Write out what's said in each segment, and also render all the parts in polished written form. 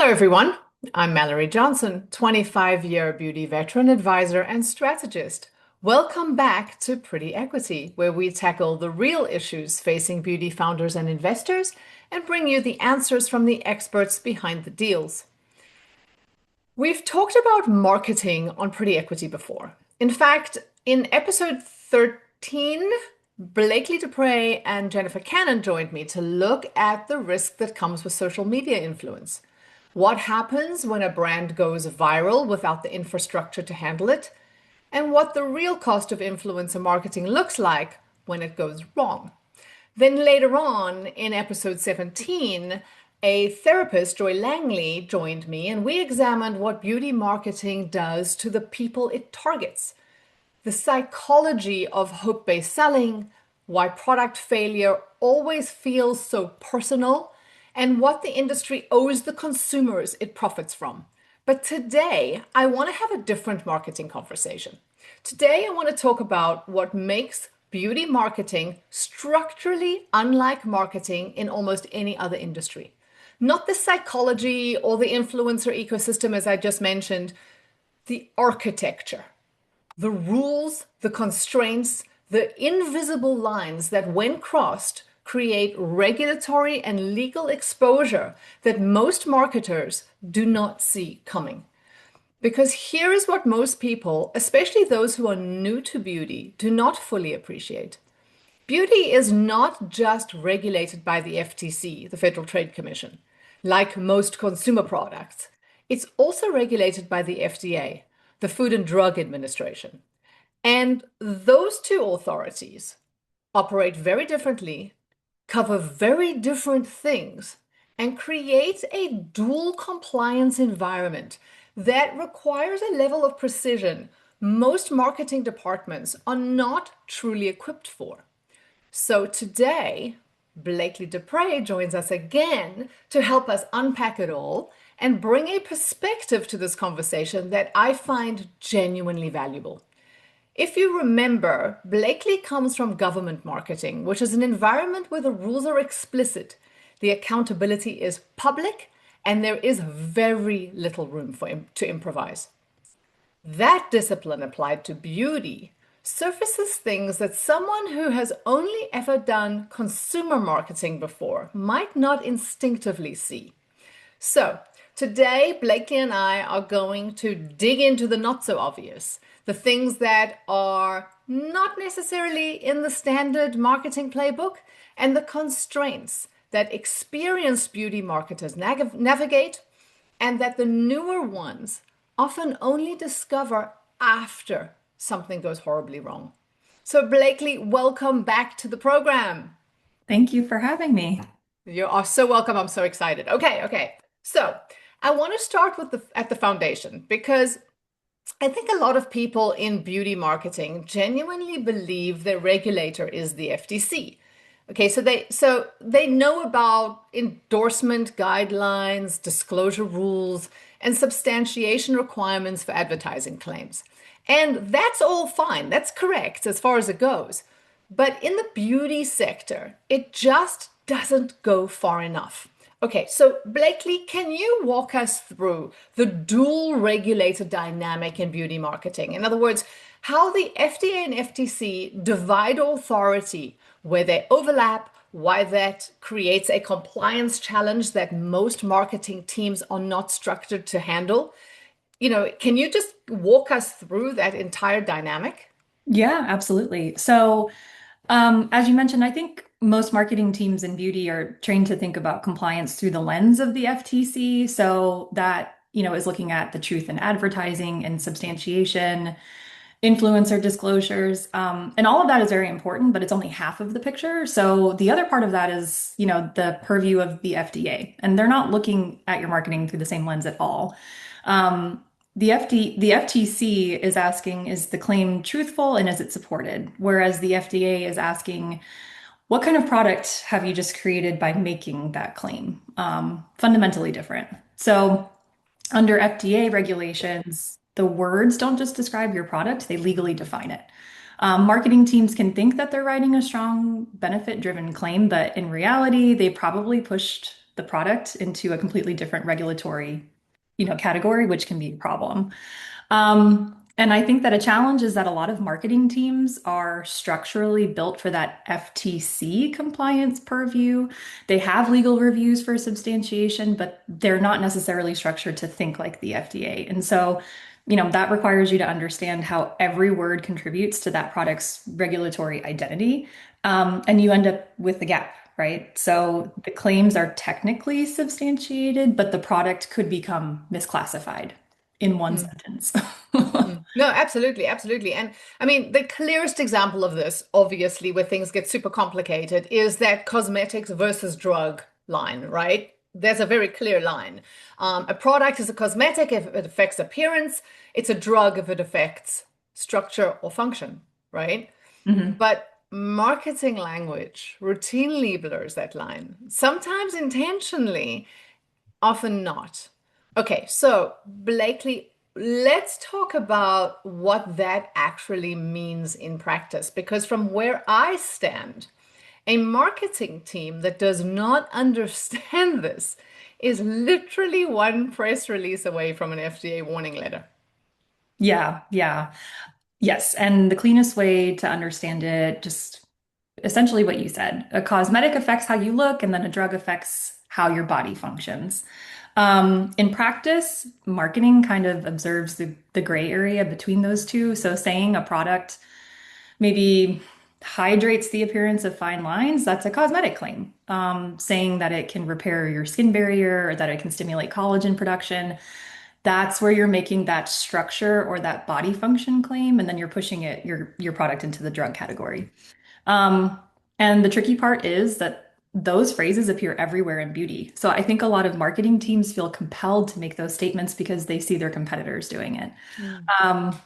Everyone. I'm Mallory Johnson, 25-year beauty veteran, advisor, and strategist. Welcome back to Pretty Equity, where we tackle the real issues facing beauty founders and investors and bring you the answers from the experts behind the deals. We've talked about marketing on Pretty Equity before. In fact, in episode 13, Blakely Despres and Jennifer Cannon joined me to look at the risk that comes with social media influence. What happens when a brand goes viral without the infrastructure to handle it, and what the real cost of influencer marketing looks like when it goes wrong. Then later on in episode 17, a therapist, Joy Langley, joined me, and we examined what beauty marketing does to the people it targets, the psychology of hope-based selling, why product failure always feels so personal, and what the industry owes the consumers it profits from. But today, I want to have a different marketing conversation. Today, I want to talk about what makes beauty marketing structurally unlike marketing in almost any other industry. Not the psychology or the influencer ecosystem, as I just mentioned, the architecture, the rules, the constraints, the invisible lines that, when crossed, create regulatory and legal exposure that most marketers do not see coming. Because here is what most people, especially those who are new to beauty, do not fully appreciate. Beauty is not just regulated by the FTC, the Federal Trade Commission, like most consumer products. It's also regulated by the FDA, the Food and Drug Administration. And those two authorities operate very differently, cover very different things, and create a dual compliance environment that requires a level of precision most marketing departments are not truly equipped for. So today, Blakely Despres joins us again to help us unpack it all and bring a perspective to this conversation that I find genuinely valuable. If you remember, Blakely comes from government marketing, which is an environment where the rules are explicit, the accountability is public, and there is very little room to improvise. That discipline applied to beauty surfaces things that someone who has only ever done consumer marketing before might not instinctively see. So, today, Blakely and I are going to dig into the not so obvious, the things that are not necessarily in the standard marketing playbook, and the constraints that experienced beauty marketers navigate, and that the newer ones often only discover after something goes horribly wrong. So, Blakely, welcome back to the program. Thank you for having me. You are so welcome. I'm so excited. Okay. So, I want to start with at the foundation because I think a lot of people in beauty marketing genuinely believe the regulator is the FTC. Okay, so they know about endorsement guidelines, disclosure rules, and substantiation requirements for advertising claims. And that's all fine. That's correct as far as it goes. But in the beauty sector, it just doesn't go far enough. Okay, so Blakely, can you walk us through the dual regulator dynamic in beauty marketing? In other words, how the FDA and FTC divide authority, where they overlap, why that creates a compliance challenge that most marketing teams are not structured to handle. Can you just walk us through that entire dynamic? Yeah, absolutely. As you mentioned, I think most marketing teams in beauty are trained to think about compliance through the lens of the FTC. So that, is looking at the truth in advertising and substantiation, influencer disclosures. And all of that is very important, but it's only half of the picture. So the other part of that is, the purview of the FDA, and they're not looking at your marketing through the same lens at all. The FTC is asking, is the claim truthful and is it supported? Whereas the FDA is asking, what kind of product have you just created by making that claim? Fundamentally different. So under FDA regulations, the words don't just describe your product, they legally define it. Marketing teams can think that they're writing a strong benefit-driven claim, but in reality, they probably pushed the product into a completely different regulatory, category, which can be a problem. And I think that a challenge is that a lot of marketing teams are structurally built for that FTC compliance purview. They have legal reviews for substantiation, but they're not necessarily structured to think like the FDA. And so, that requires you to understand how every word contributes to that product's regulatory identity. And you end up with the gap, right? So the claims are technically substantiated, but the product could become misclassified in one Mm. sentence. Mm. No, absolutely, absolutely. And I mean, the clearest example of this, obviously, where things get super complicated, is that cosmetics versus drug line, right? There's a very clear line. A product is a cosmetic if it affects appearance, it's a drug if it affects structure or function, right? Mhm. But marketing language routinely blurs that line, sometimes intentionally, often not. Okay, so Blakely, let's talk about what that actually means in practice. Because from where I stand, a marketing team that does not understand this is literally one press release away from an FDA warning letter. Yeah, yeah. Yes. And the cleanest way to understand it, just essentially what you said. A cosmetic affects how you look, and then a drug affects how your body functions. In practice, marketing kind of observes the gray area between those two. So saying a product maybe hydrates the appearance of fine lines, that's a cosmetic claim. Saying that it can repair your skin barrier or that it can stimulate collagen production, that's where you're making that structure or that body function claim, and then you're pushing your product into the drug category. Um, and the tricky part is that those phrases appear everywhere in beauty. So I think a lot of marketing teams feel compelled to make those statements because they see their competitors doing it. Mm, Um,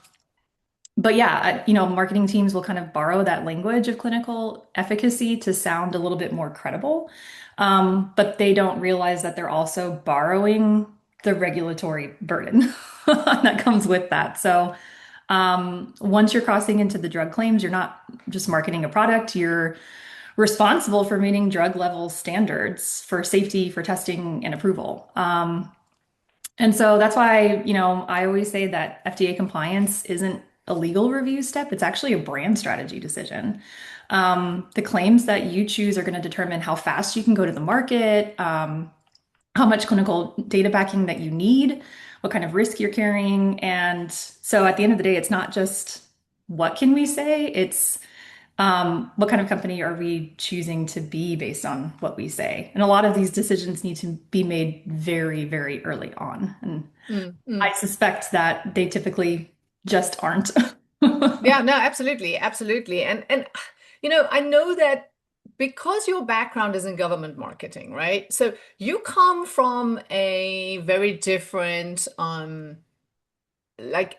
but yeah, marketing teams will kind of borrow that language of clinical efficacy to sound a little bit more credible. But they don't realize that they're also borrowing the regulatory burden that comes with that. So once you're crossing into the drug claims, you're not just marketing a product, you're responsible for meeting drug level standards for safety, for testing and approval. And so that's why, I always say that FDA compliance isn't a legal review step. It's actually a brand strategy decision. The claims that you choose are going to determine how fast you can go to the market, how much clinical data backing that you need, what kind of risk you're carrying. And so at the end of the day, it's not just what can we say, it's what kind of company are we choosing to be based on what we say? And a lot of these decisions need to be made very, very early on. And mm, I mm. suspect that they typically just aren't. Yeah, no, absolutely, absolutely. And I know that because your background is in government marketing, right? So you come from a very different like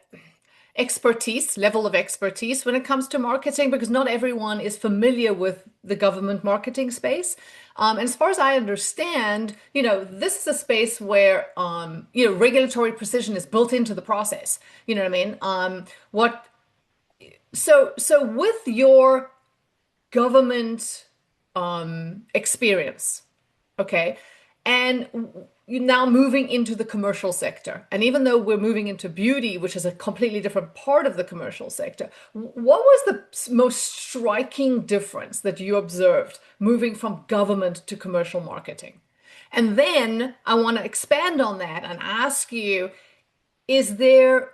level of expertise when it comes to marketing, because not everyone is familiar with the government marketing space. And as far as I understand, this is a space where regulatory precision is built into the process. You know what I mean? What so with your government experience, okay, and you're now moving into the commercial sector. And even though we're moving into beauty, which is a completely different part of the commercial sector, what was the most striking difference that you observed moving from government to commercial marketing? And then I want to expand on that and ask you, is there,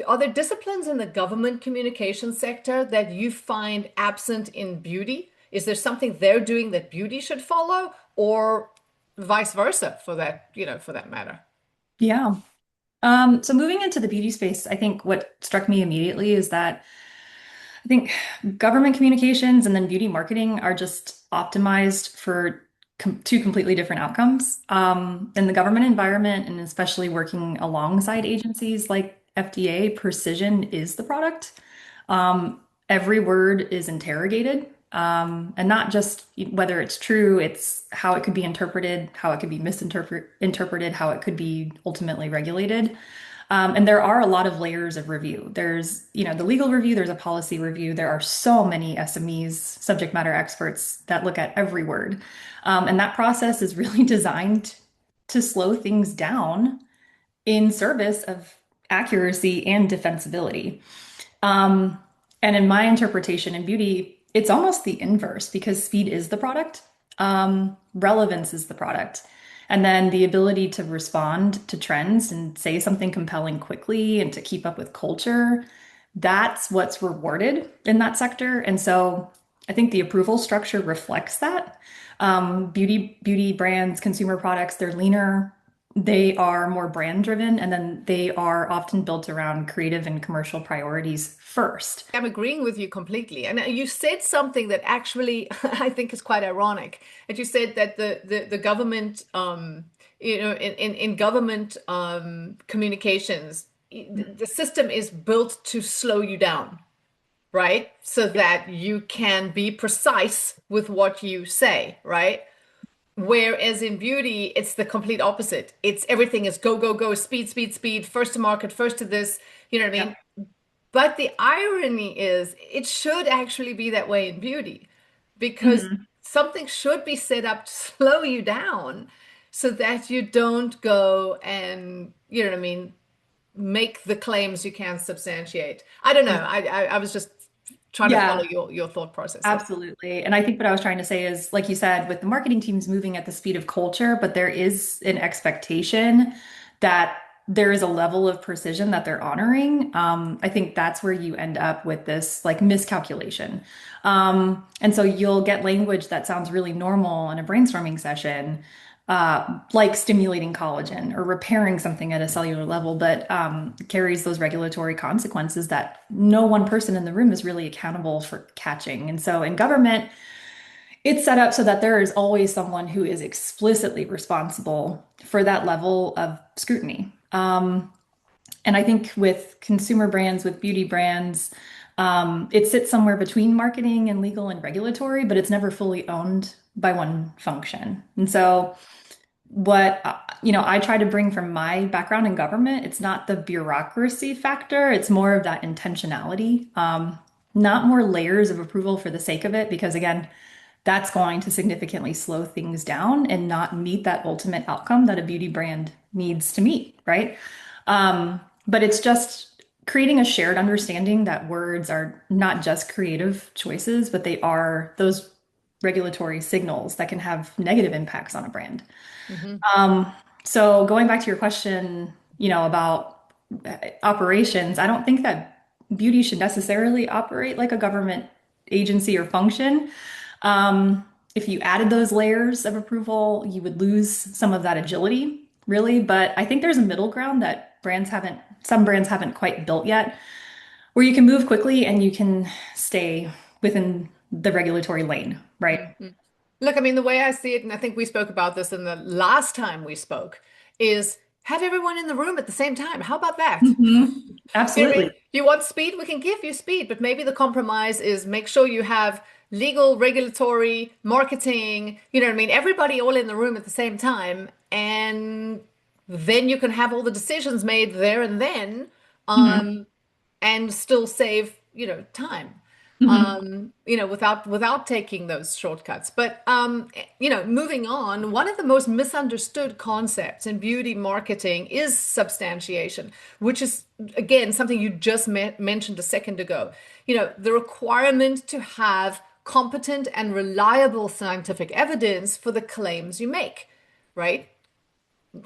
are there disciplines in the government communication sector that you find absent in beauty? Is there something they're doing that beauty should follow, or vice versa for that matter? Yeah. So moving into the beauty space, I think what struck me immediately is that I think government communications and then beauty marketing are just optimized for two completely different outcomes. In the government environment, and especially working alongside agencies like FDA, precision is the product. Every word is interrogated, and not just whether it's true, it's how it could be interpreted, how it could be misinterpreted, how it could be ultimately regulated. And there are a lot of layers of review. There's, the legal review, there's a policy review. There are so many SMEs, subject matter experts that look at every word. And that process is really designed to slow things down in service of accuracy and defensibility. Um, and in my interpretation in beauty, it's almost the inverse because speed is the product, relevance is the product. And then the ability to respond to trends and say something compelling quickly and to keep up with culture, that's what's rewarded in that sector. And so I think the approval structure reflects that. Beauty brands, consumer products, they're leaner, they are more brand driven, and then they are often built around creative and commercial priorities first. I'm agreeing with you completely. And you said something that actually I think is quite ironic. And you said that the government, in government communications, the system is built to slow you down, right? So that you can be precise with what you say, right? Whereas in beauty, it's the complete opposite. It's everything is go, go, go, speed, speed, speed, first to market, first to this, you know what I Yeah. mean? But the irony is, it should actually be that way in beauty because Mhm. something should be set up to slow you down so that you don't go and, you know what I mean, make the claims you can't substantiate. I don't know. I was just trying to follow Yeah, your thought process. Yes. absolutely. And I think what I was trying to say is, like you said, with the marketing teams moving at the speed of culture, but there is an expectation that there is a level of precision that they're honoring. I think that's where you end up with this like miscalculation. And so you'll get language that sounds really normal in a brainstorming session, like stimulating collagen or repairing something at a cellular level, but carries those regulatory consequences that no one person in the room is really accountable for catching. And so in government, it's set up so that there is always someone who is explicitly responsible for that level of scrutiny. And I think with consumer brands, with beauty brands, it sits somewhere between marketing and legal and regulatory, but it's never fully owned by one function. And so what I try to bring from my background in government, it's not the bureaucracy factor, it's more of that intentionality. Not more layers of approval for the sake of it, because again, that's going to significantly slow things down and not meet that ultimate outcome that a beauty brand needs to meet, right? But it's just creating a shared understanding that words are not just creative choices, but they are those regulatory signals that can have negative impacts on a brand. Hmm. Um, so going back to your question, about operations, I don't think that beauty should necessarily operate like a government agency or function. If you added those layers of approval, you would lose some of that agility, really. But I think there's a middle ground that some brands haven't quite built yet, where you can move quickly and you can stay within the regulatory lane, right? Hmm. Look, I mean, the way I see it, and I think we spoke about this in the last time we spoke, is have everyone in the room at the same time. How about that? You know what I mean? Absolutely. You want speed? We can give you speed, but maybe the compromise is make sure you have legal, regulatory, marketing, you know what I mean? Everybody all in the room at the same time, and then you can have all the decisions made there and then, Mhm. and still save, time. Mhm. Without taking those shortcuts. But moving on, one of the most misunderstood concepts in beauty marketing is substantiation, which is again something you just mentioned a second ago. The requirement to have competent and reliable scientific evidence for the claims you make, right?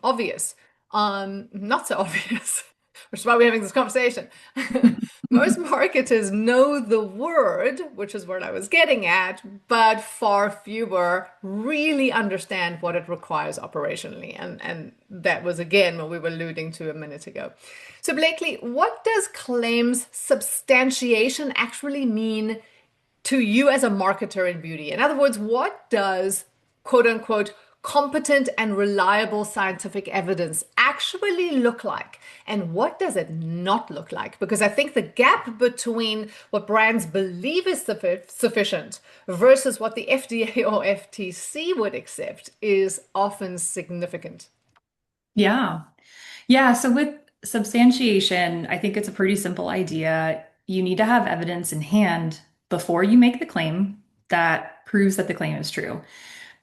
Obvious. Not so obvious, which is why we're having this conversation. Most marketers know the word, which is what I was getting at, but far fewer really understand what it requires operationally. And that was again what we were alluding to a minute ago. So, Blakely, what does claims substantiation actually mean to you as a marketer in beauty? In other words, what does quote unquote competent and reliable scientific evidence actually look like? And what does it not look like? Because I think the gap between what brands believe is sufficient versus what the FDA or FTC would accept is often significant. Yeah. Yeah. So with substantiation, I think it's a pretty simple idea. You need to have evidence in hand before you make the claim that proves that the claim is true,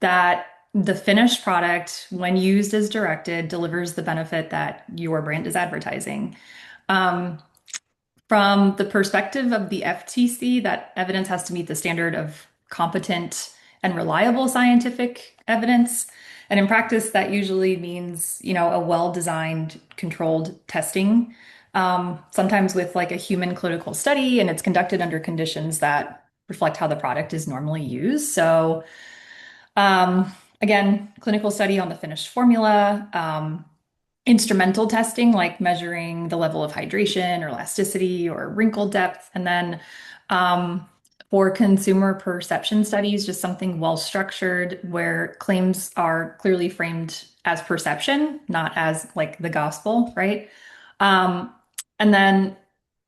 that the finished product, when used as directed, delivers the benefit that your brand is advertising. Um, from the perspective of the FTC, that evidence has to meet the standard of competent and reliable scientific evidence. And in practice, that usually means, a well-designed, controlled testing, sometimes with like a human clinical study, and it's conducted under conditions that reflect how the product is normally used. So, again, clinical study on the finished formula, instrumental testing, like measuring the level of hydration or elasticity or wrinkle depth. And then um, for consumer perception studies, just something well structured where claims are clearly framed as perception, not as like the gospel, right? Um, and then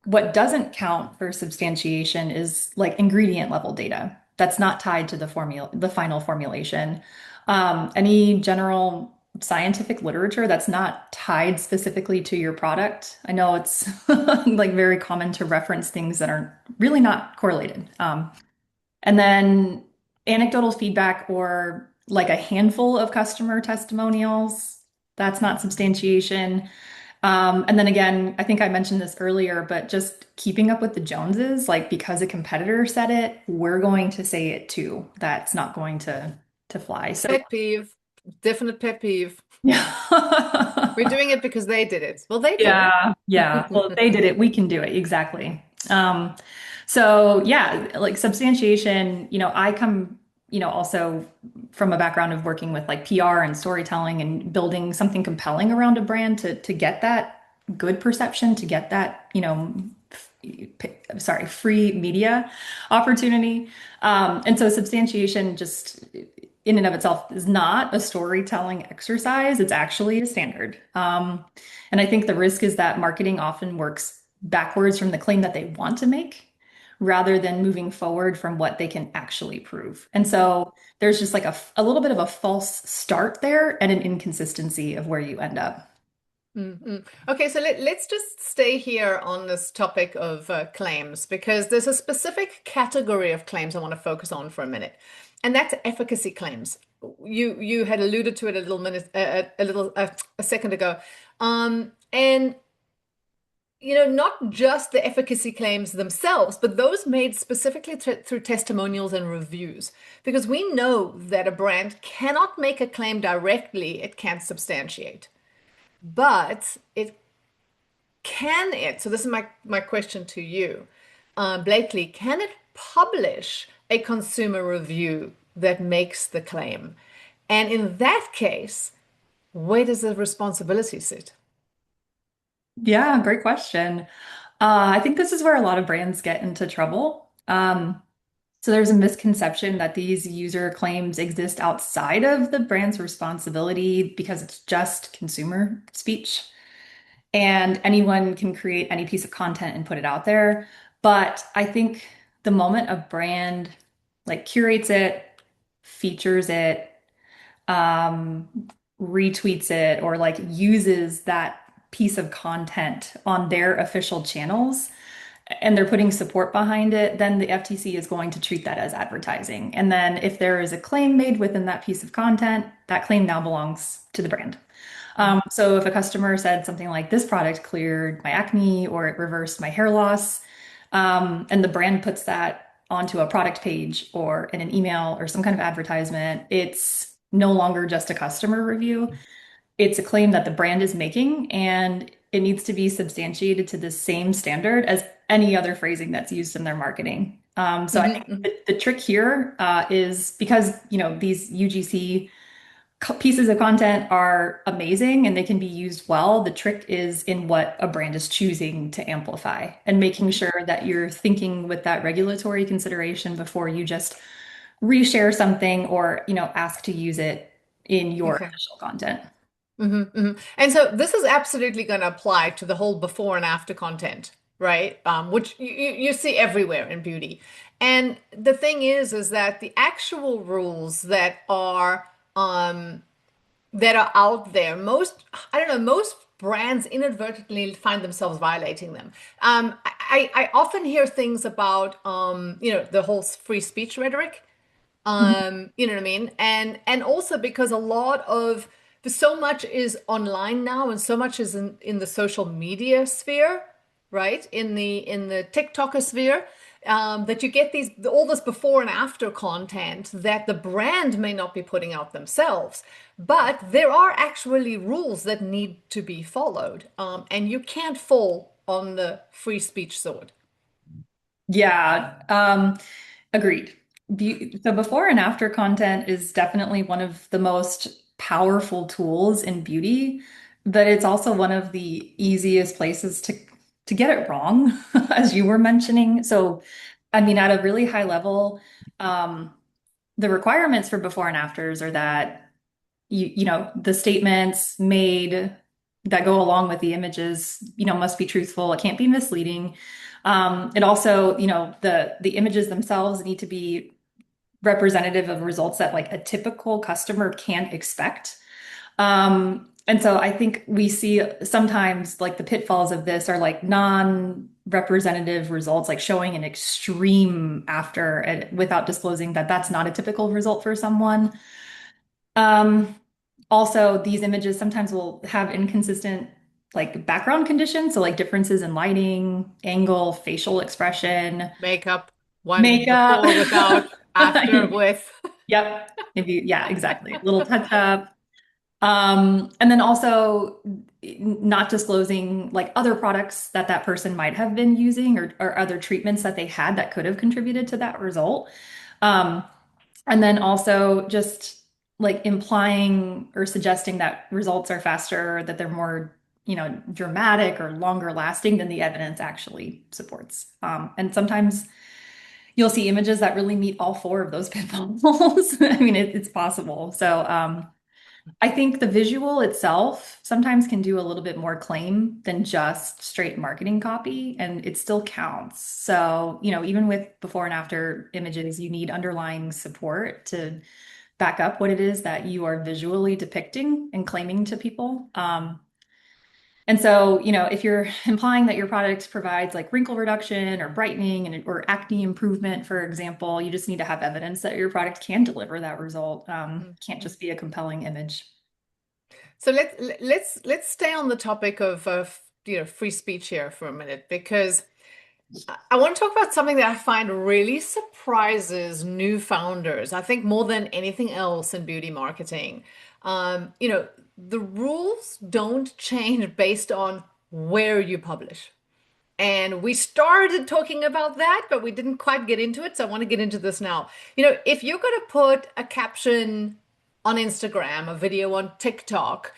what doesn't count for substantiation is like ingredient level data that's not tied to the formula, the final formulation. Any general scientific literature that's not tied specifically to your product. I know it's like very common to reference things that are really not correlated. And then anecdotal feedback or like a handful of customer testimonials, that's not substantiation. And then again, I think I mentioned this earlier, but just keeping up with the Joneses, like because a competitor said it, we're going to say it too. That's not going to fly. So Pet peeve, definite pet peeve. We're yeah. doing it because they did it. Well, they did Yeah, yeah. Well, if it. they did it, we can do it. Exactly. Um, so yeah, like substantiation, I come, also from a background of working with like PR and storytelling and building something compelling around a brand to get that good perception, to get that, free media opportunity. And so substantiation just in and of itself is not a storytelling exercise. It's actually a standard. And I think the risk is that marketing often works backwards from the claim that they want to make rather than moving forward from what they can actually prove. And so there's just like a little bit of a false start there and an inconsistency of where you end up. Mm-mm. Okay, so let's just stay here on this topic of claims because there's a specific category of claims I want to focus on for a minute, and that's efficacy claims. You had alluded to it a second ago, and not just the efficacy claims themselves, but those made specifically through testimonials and reviews, because we know that a brand cannot make a claim directly; it can't substantiate. But so this is my question to you, Blakely, can it publish a consumer review that makes the claim? And in that case, where does the responsibility sit? Yeah, great question. I think this is where a lot of brands get into trouble. So there's a misconception that these user claims exist outside of the brand's responsibility because it's just consumer speech and anyone can create any piece of content and put it out there. But I think the moment a brand like curates it, features it, um, retweets it, or like uses that piece of content on their official channels, and they're putting support behind it, then the FTC is going to treat that as advertising. And then if there is a claim made within that piece of content, that claim now belongs to the brand. So if a customer said something like, this product cleared my acne or it reversed my hair loss, and the brand puts that onto a product page or in an email or some kind of advertisement, it's no longer just a customer review. It's a claim that the brand is making, and it needs to be substantiated to the same standard as any other phrasing that's used in their marketing. So I Mhm, think mhm. the trick here is because these UGC pieces of content are amazing and they can be used well. The trick is in what a brand is choosing to amplify and making sure that you're thinking with that regulatory consideration before you just reshare something or ask to use it in your Okay. official content. And so this is absolutely going to apply to the whole before and after content, right? Which you see everywhere in beauty. And the thing is that the actual rules that are out there, I don't know, most brands inadvertently find themselves violating them. I often hear things about, the whole free speech rhetoric. You know what I mean? And also because a lot of so much is online now and so much is in the social media sphere, right? In the TikToker sphere, that you get these all this before and after content that the brand may not be putting out themselves, but there are actually rules that need to be followed, and you can't fall on the free speech sword. Yeah, agreed. So before and after content is definitely one of the most powerful tools in beauty, but it's also one of the easiest places to get it wrong, as you were mentioning. So, I mean, at a really high level, um, the requirements for before and afters are that the statements made that go along with the images, must be truthful. It can't be misleading. It also, the images themselves need to be representative of results that like a typical customer can't expect. And so I think we see sometimes like the pitfalls of this are like non-representative results, like showing an extreme after without disclosing that that's not a typical result for someone. Um, Also, these images sometimes will have inconsistent like background conditions, so like differences in lighting, angle, facial expression, Makeup, one makeup. before, without, after, with. Yep. Maybe, yeah, exactly. Little touch up. And then also not disclosing like other products that that person might have been using or other treatments that they had that could have contributed to that result. Um, and then also just like implying or suggesting that results are faster, that they're more, dramatic or longer lasting than the evidence actually supports. And sometimes you'll see images that really meet all four of those pitfalls. I mean, it's possible. So, I think the visual itself sometimes can do a little bit more claim than just straight marketing copy, and it still counts. So, even with before and after images, you need underlying support to back up what it is that you are visually depicting and claiming to people. And so, if you're implying that your product provides like wrinkle reduction or brightening or acne improvement, for example, you just need to have evidence that your product can deliver that result. Can't just be a compelling image. So let's stay on the topic of free speech here for a minute, because I want to talk about something that I find really surprises new founders. I think more than anything else in beauty marketing. The rules don't change based on where you publish. And we started talking about that, but we didn't quite get into it. So I want to get into this now. If you're going to put a caption on Instagram, a video on TikTok,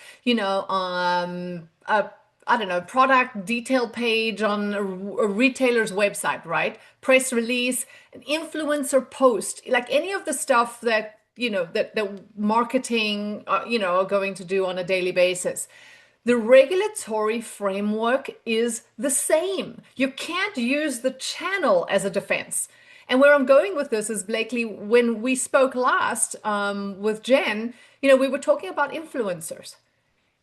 I don't know, product detail page on a retailer's website, right? Press release, an influencer post, like any of the stuff that, that marketing, are going to do on a daily basis. The regulatory framework is the same. You can't use the channel as a defense. And where I'm going with this is, Blakely, when we spoke last with Jen, we were talking about influencers,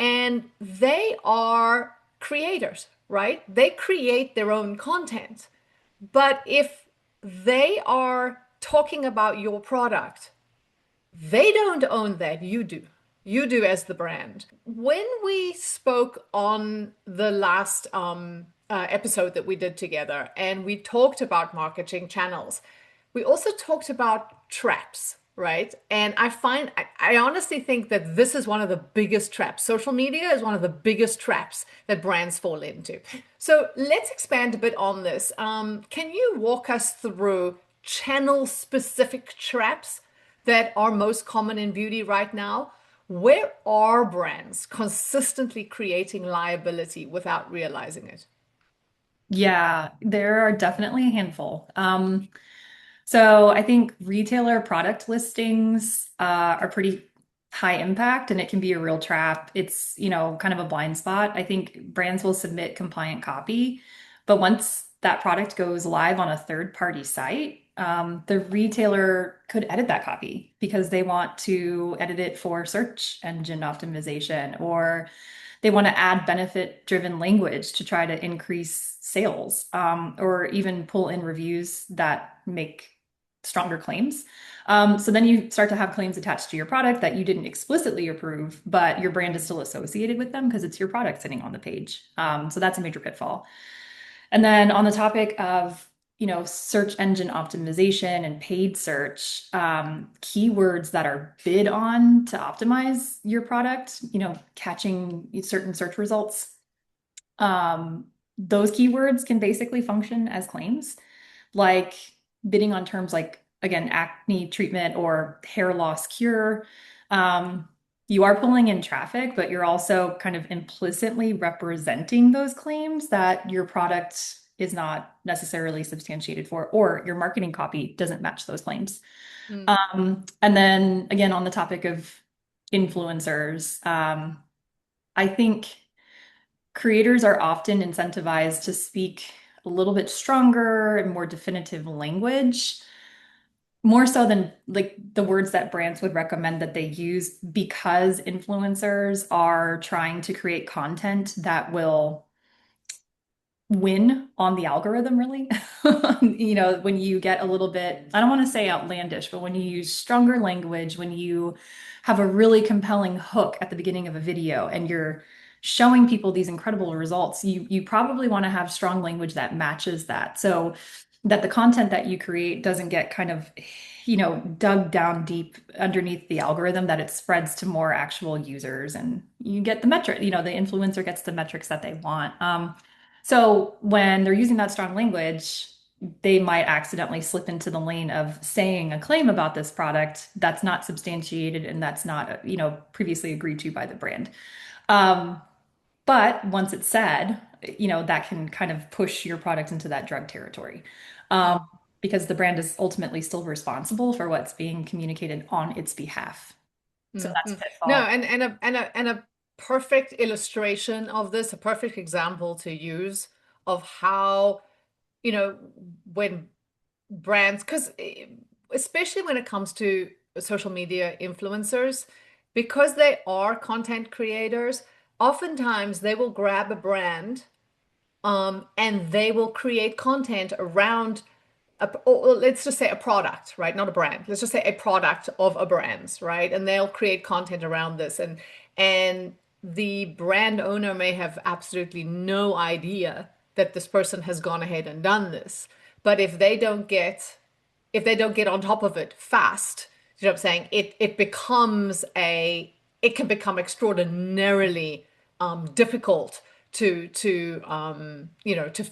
and they are creators, right? They create their own content. But if they are talking about your product, they don't own that, you do. You do as the brand. When we spoke on the last episode that we did together and we talked about marketing channels, we also talked about traps, right? And I honestly think that this is one of the biggest traps. Social media is one of the biggest traps that brands fall into. So let's expand a bit on this. Can you walk us through channel specific traps that are most common in beauty right now? Where are brands consistently creating liability without realizing it? Yeah, there are definitely a handful. So I think retailer product listings are pretty high impact and it can be a real trap. It's, kind of a blind spot. I think brands will submit compliant copy, but once that product goes live on a third-party site, the retailer could edit that copy because they want to edit it for search engine optimization, or They want to add benefit-driven language to try to increase sales, or even pull in reviews that make stronger claims. So then you start to have claims attached to your product that you didn't explicitly approve, but your brand is still associated with them because it's your product sitting on the page. So that's a major pitfall. And then on the topic of, search engine optimization and paid search, keywords that are bid on to optimize your product, catching certain search results, those keywords can basically function as claims, like bidding on terms like, again, acne treatment or hair loss cure. Um, you are pulling in traffic, but you're also kind of implicitly representing those claims that your product is not necessarily substantiated for, or your marketing copy doesn't match those claims. Mm, And then again, on the topic of influencers, I think creators are often incentivized to speak a little bit stronger and more definitive language, more so than like the words that brands would recommend that they use, because influencers are trying to create content that will win on the algorithm, really. When you get a little bit, I don't want to say outlandish, but when you use stronger language, when you have a really compelling hook at the beginning of a video and you're showing people these incredible results, you probably want to have strong language that matches that. So that the content that you create doesn't get kind of, dug down deep underneath the algorithm, that it spreads to more actual users and you get the metric, the influencer gets the metrics that they want. So when they're using that strong language, they might accidentally slip into the lane of saying a claim about this product that's not substantiated and that's not, previously agreed to by the brand. Um, but once it's said, that can kind of push your product into that drug territory. Um, mm, because the brand is ultimately still responsible for what's being communicated on its behalf. So that's a No, pitfall. and a perfect illustration of this, a perfect example to use of how, you know, when brands, because especially when it comes to social media influencers, because they are content creators, oftentimes they will grab a brand, and they will create content around or let's just say a product, right? Not a brand. Let's just say a product of a brand, right? And they'll create content around this, and the brand owner may have absolutely no idea that this person has gone ahead and done this. But if they don't get on top of it fast, you know what I'm saying? It can become extraordinarily difficult to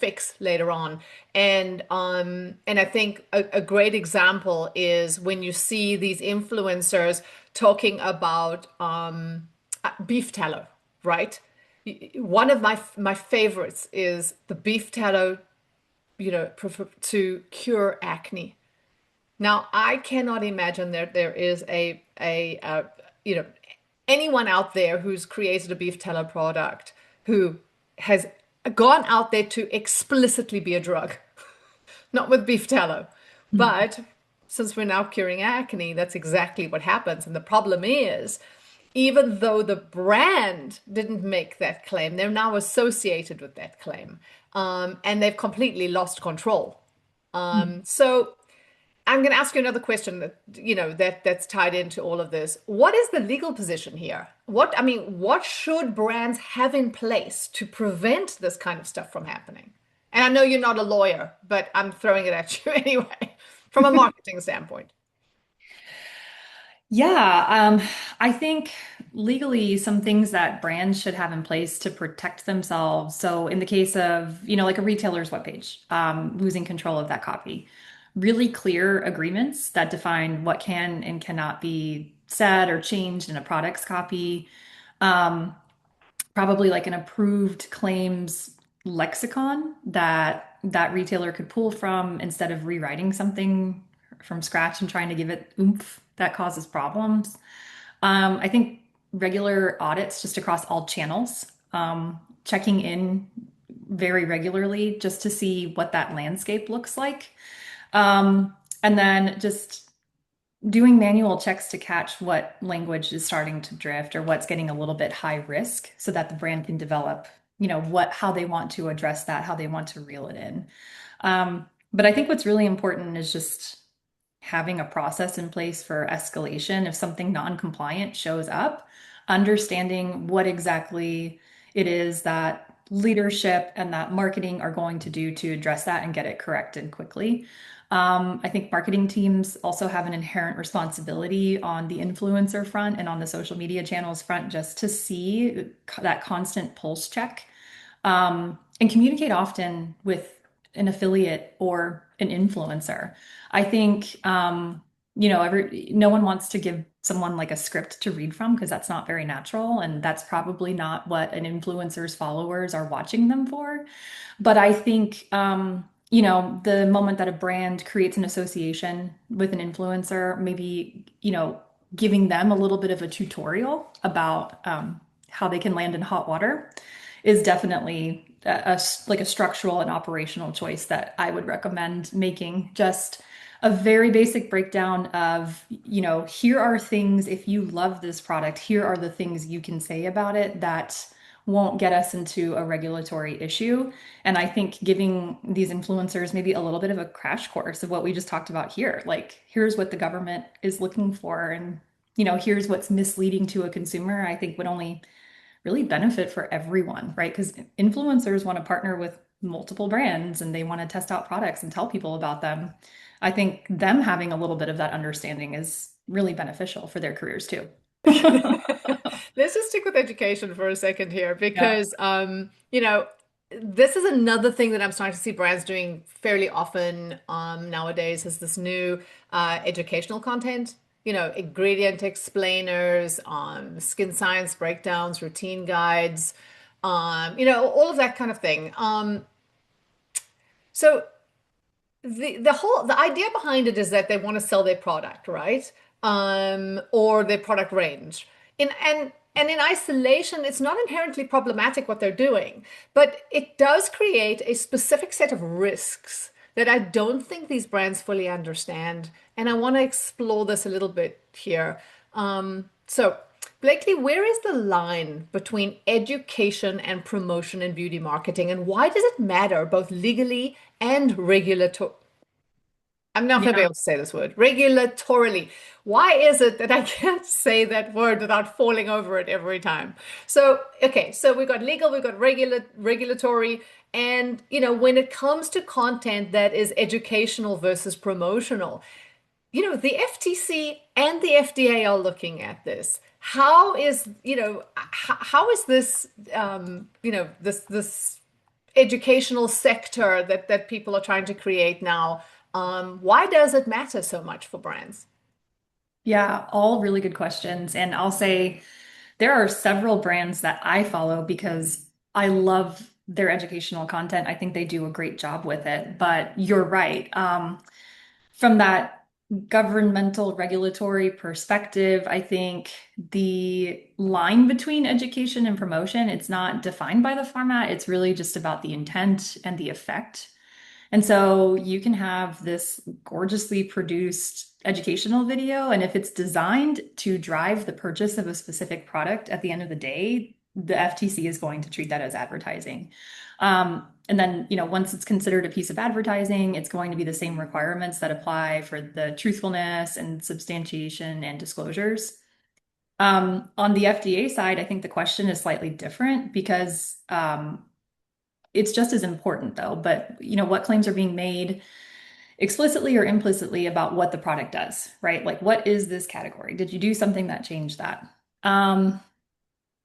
fix later on. And I think a great example is when you see these influencers talking about beef tallow, right? One of my favorites is the beef tallow, to cure acne. Now, I cannot imagine that there is you know, anyone out there who's created a beef tallow product who has gone out there to explicitly be a drug, not with beef tallow. Mhm. But since we're now curing acne, that's exactly what happens. And the problem is, even though the brand didn't make that claim, they're now associated with that claim. And they've completely lost control. So I'm going to ask you another question that's tied into all of this. What is the legal position here? What should brands have in place to prevent this kind of stuff from happening? And I know you're not a lawyer, but I'm throwing it at you anyway, from a marketing standpoint. Yeah, I think legally some things that brands should have in place to protect themselves. So in the case of, like a retailer's webpage, losing control of that copy, really clear agreements that define what can and cannot be said or changed in a product's copy. Um, Probably like an approved claims lexicon that retailer could pull from instead of rewriting something from scratch and trying to give it oomph that causes problems. I think regular audits just across all channels, checking in very regularly just to see what that landscape looks like. And then just doing manual checks to catch what language is starting to drift or what's getting a little bit high risk so that the brand can develop, how they want to address that, how they want to reel it in. But I think what's really important is just having a process in place for escalation if something non-compliant shows up, understanding what exactly it is that leadership and that marketing are going to do to address that and get it corrected quickly. I think marketing teams also have an inherent responsibility on the influencer front and on the social media channels front just to see that constant pulse check and communicate often with an affiliate or an influencer. I think, no one wants to give someone like a script to read from because that's not very natural. And that's probably not what an influencer's followers are watching them for. But I think, the moment that a brand creates an association with an influencer, maybe, giving them a little bit of a tutorial about how they can land in hot water is definitely like a structural and operational choice that I would recommend making. Just a very basic breakdown of, here are things, if you love this product, here are the things you can say about it that won't get us into a regulatory issue. And I think giving these influencers maybe a little bit of a crash course of what we just talked about here, like here's what the government is looking for and here's what's misleading to a consumer, I think would only really benefit for everyone, right? Because influencers want to partner with multiple brands and they want to test out products and tell people about them. I think them having a little bit of that understanding is really beneficial for their careers too. Let's just stick with education for a second here Yeah. because, this is another thing that I'm starting to see brands doing fairly often nowadays is this new educational content, ingredient explainers, skin science breakdowns, routine guides, all of that kind of thing. So the idea behind it is that they want to sell their product, right? Or their product range. And in isolation, it's not inherently problematic what they're doing, but it does create a specific set of risks that I don't think these brands fully understand. And I want to explore this a little bit here. So, Blakely, where is the line between education and promotion in beauty marketing, and why does it matter both legally and regulator? I'm not going to be Yeah. able to say this word. Regulatorily. Why is it that I can't say that word without falling over it every time? So, okay, so we've got legal, we've got regulatory, and when it comes to content that is educational versus promotional, the FTC and the FDA are looking at this. How is this, this educational sector that people are trying to create now? Why does it matter so much for brands? Yeah, all really good questions. And I'll say there are several brands that I follow because I love their educational content. I think they do a great job with it. But you're right. From that governmental regulatory perspective, I think the line between education and promotion, it's not defined by the format. It's really just about the intent and the effect. And so you can have this gorgeously produced educational video, and if it's designed to drive the purchase of a specific product at the end of the day, the FTC is going to treat that as advertising. And then, once it's considered a piece of advertising, it's going to be the same requirements that apply for the truthfulness and substantiation and disclosures. On the FDA side, I think the question is slightly different because it's just as important though, but what claims are being made explicitly or implicitly about what the product does, right? Like what is this category? Did you do something that changed that?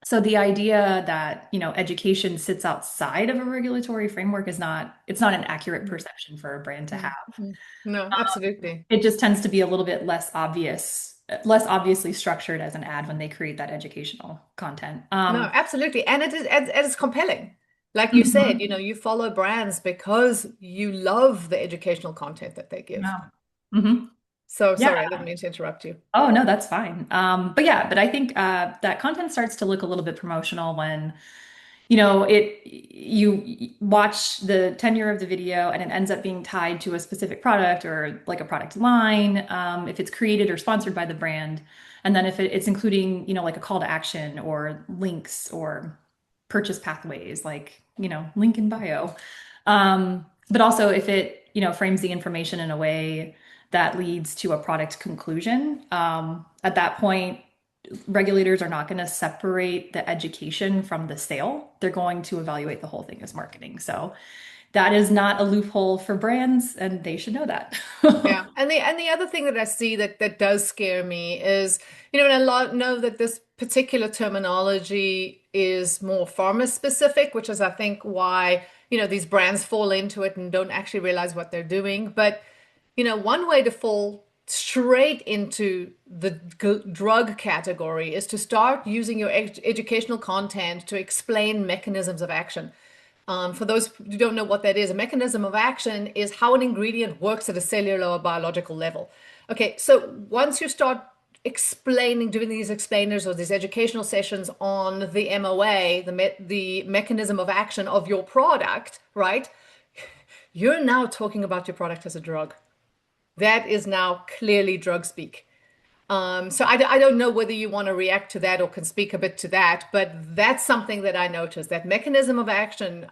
So the idea that, education sits outside of a regulatory framework it's not an accurate perception for a brand to Mm, have. mm. No, absolutely. It just tends to be a little bit less obviously structured as an ad when they create that educational content. No, absolutely. And it is compelling. Like you said, Mhm. you follow brands because you love the educational content that they give. Yeah. Hmm. So Yeah. sorry, I didn't mean to interrupt you. Oh, no, that's fine. But yeah, but I think that content starts to look a little bit promotional when, you watch the tenure of the video and it ends up being tied to a specific product or like a product line, if it's created or sponsored by the brand. And then if it's including, like a call to action or links or purchase pathways, like, link in bio. But also if it, frames the information in a way that leads to a product conclusion, at that point, regulators are not going to separate the education from the sale. They're going to evaluate the whole thing as marketing. So that is not a loophole for brands, and they should know that. Yeah. And the other thing that I see that does scare me is, and a lot know that this particular terminology is more pharma specific, which is I think why, these brands fall into it and don't actually realize what they're doing. But, one way to fall straight into the drug category is to start using your educational content to explain mechanisms of action. For those who don't know what that is, a mechanism of action is how an ingredient works at a cellular or biological level. Okay, so once you start explaining, doing these explainers or these educational sessions on the MOA, the mechanism of action of your product, right? You're now talking about your product as a drug. That is now clearly drug speak. So I don't know whether you want to react to that or can speak a bit to that, but that's something that I noticed. That mechanism of action,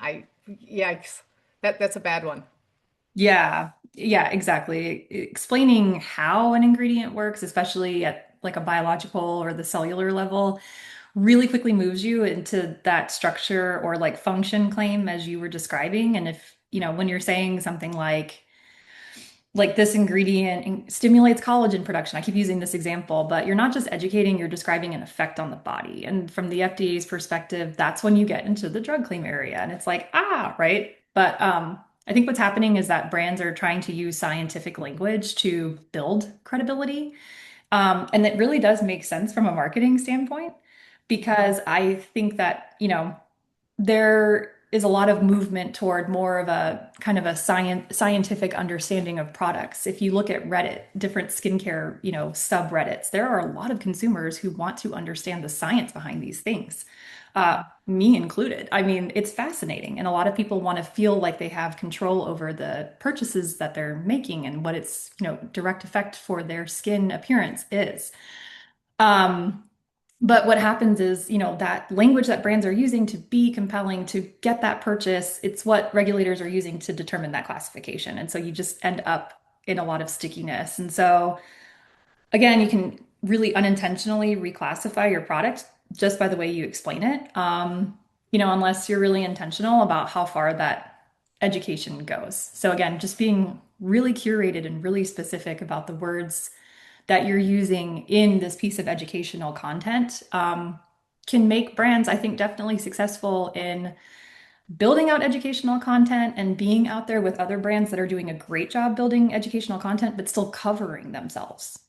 yikes, that's a bad one. Yeah, yeah, exactly. Explaining how an ingredient works, especially at like a biological or the cellular level, really quickly moves you into that structure or like function claim as you were describing. And if, when you're saying something like this ingredient stimulates collagen production. I keep using this example, but you're not just educating, you're describing an effect on the body. And from the FDA's perspective, that's when you get into the drug claim area. And it's like, right? But I think what's happening is that brands are trying to use scientific language to build credibility. And it really does make sense from a marketing standpoint because I think that, there is a lot of movement toward more of a kind of a scientific understanding of products. If you look at Reddit, different skincare, subreddits, there are a lot of consumers who want to understand the science behind these things. Me included. I mean, it's fascinating. And a lot of people want to feel like they have control over the purchases that they're making and what its, direct effect for their skin appearance is. Um, but what happens is, that language that brands are using to be compelling to get that purchase, it's what regulators are using to determine that classification. And so you just end up in a lot of stickiness. And so, again, you can really unintentionally reclassify your product just by the way you explain it, unless you're really intentional about how far that education goes. So, again, just being really curated and really specific about the words that you're using in this piece of educational content can make brands, I think, definitely successful in building out educational content and being out there with other brands that are doing a great job building educational content, but still covering themselves.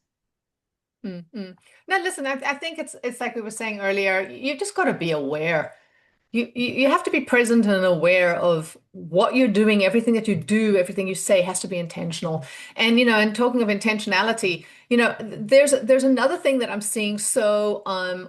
Mm-hmm. Now, listen, I think it's like we were saying earlier, you just got to be aware. You have to be present and aware of what you're doing. Everything that you do, everything you say has to be intentional. And and talking of intentionality, there's another thing that I'm seeing so